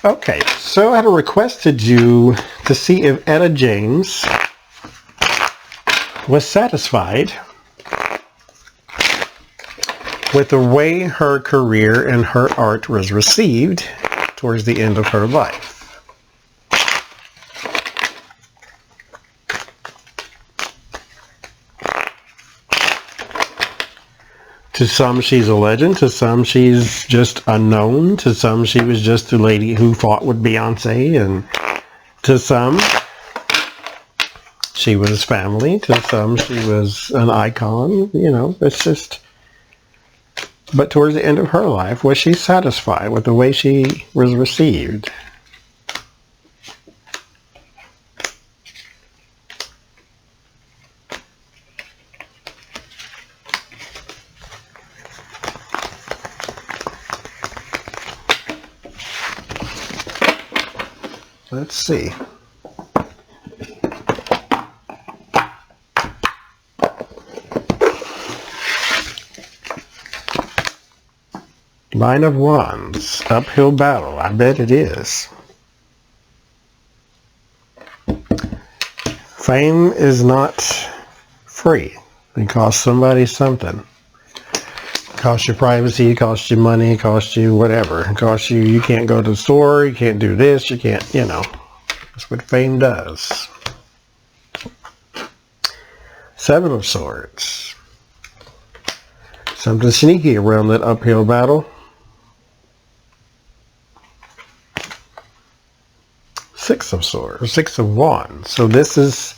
Okay, so I had requested you to see if Etta James was satisfied with the way her career and her art was received towards the end of her life. To some, she's a legend. To some, she's just unknown. To some, she was just the lady who fought with Beyonce. And to some, she was family. To some, she was an icon. You know, it's just... But towards the end of her life, was she satisfied with the way she was received? Let's see. Nine of Wands, uphill battle. I bet it is. Fame is not free. It costs somebody something. It costs you privacy, it costs you money, it costs you whatever. It costs you, you can't go to the store, you can't do this, you can't, you know. That's what fame does. Seven of Swords. Something sneaky around that uphill battle. Six of Swords, Six of Wands. So this is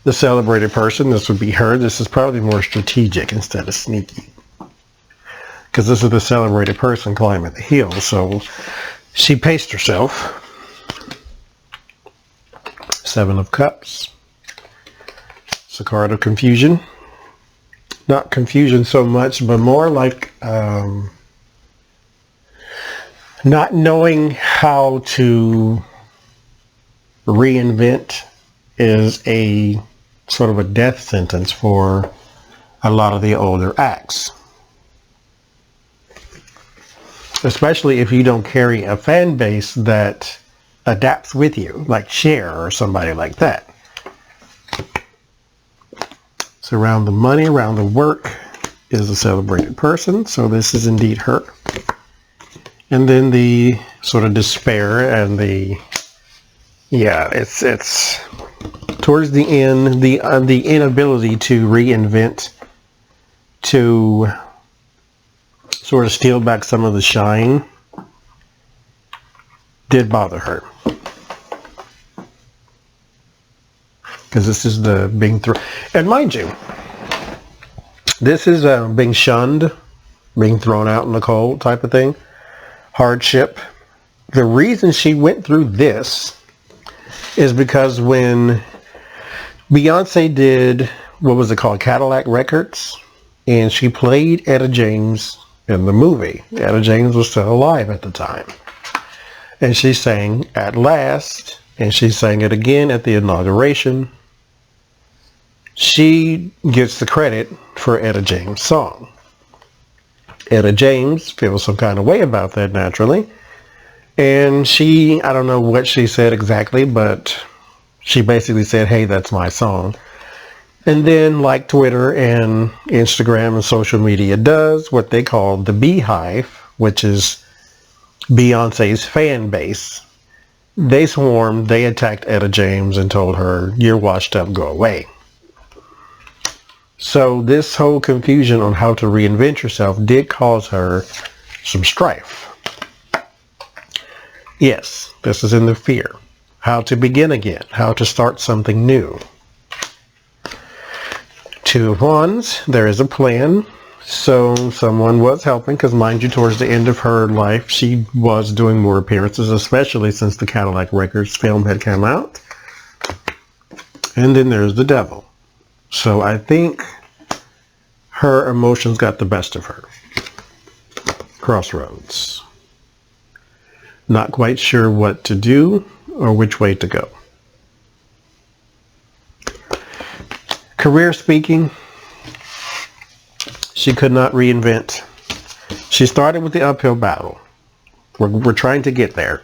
the celebrated person. This would be her. This is probably more strategic instead of sneaky. Because this is the celebrated person climbing the hill. So she paced herself. Seven of Cups. It's a card of confusion. Not confusion so much, but more like not knowing how to reinvent is a sort of a death sentence for a lot of the older acts. Especially if you don't carry a fan base that adapts with you, like Cher or somebody like that. So around the money, around the work is a celebrated person. So this is indeed her. And then the sort of despair and the, yeah, it's towards the end, the inability to reinvent, to sort of steal back some of the shine did bother her. Because this is the being thrown, and mind you, this is being shunned, being thrown out in the cold type of thing, hardship. The reason she went through this is because when Beyonce did, what was it called, Cadillac Records, and she played Etta James in the movie. Etta James was still alive at the time. And she sang At Last, and she sang it again at the inauguration. She gets the credit for Etta James' song. Etta James feels some kind of way about that naturally. And she, I don't know what she said exactly, but she basically said, hey, that's my song. And then, like Twitter and Instagram and social media does, what they call the Beehive, which is Beyonce's fan base, they swarmed, they attacked Etta James and told her, you're washed up, go away. So this whole confusion on how to reinvent yourself did cause her some strife. Yes, this is in the fear. How to begin again, how to start something new. Two of Wands, there is a plan. So someone was helping, because mind you, towards the end of her life, she was doing more appearances, especially since the Cadillac Records film had come out. And then there's the Devil. So I think her emotions got the best of her. Crossroads. Not quite sure what to do or which way to go. Career speaking, she could not reinvent. She started with the uphill battle. We're trying to get there.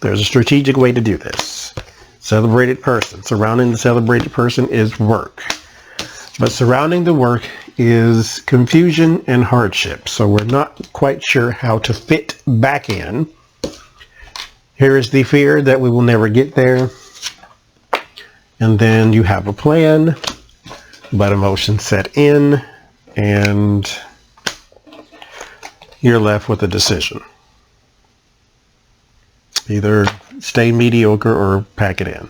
There's a strategic way to do this. Celebrated person. Surrounding the celebrated person is work. But surrounding the work is confusion and hardship. So we're not quite sure how to fit back in. Here is the fear that we will never get there. And then you have a plan, but emotions set in, and you're left with a decision. Either stay mediocre or pack it in.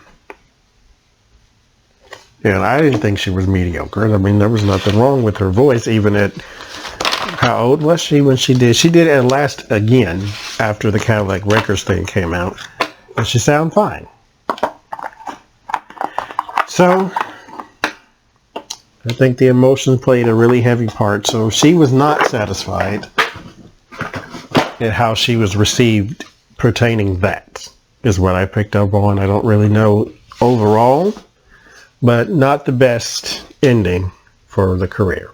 And I didn't think she was mediocre. I mean, there was nothing wrong with her voice, even at, how old was she when she did? She did it at last again after the Cadillac Records thing came out. And she sounded fine. So, I think the emotions played a really heavy part. So she was not satisfied at how she was received pertaining that, is what I picked up on. I don't really know overall, but not the best ending for the career.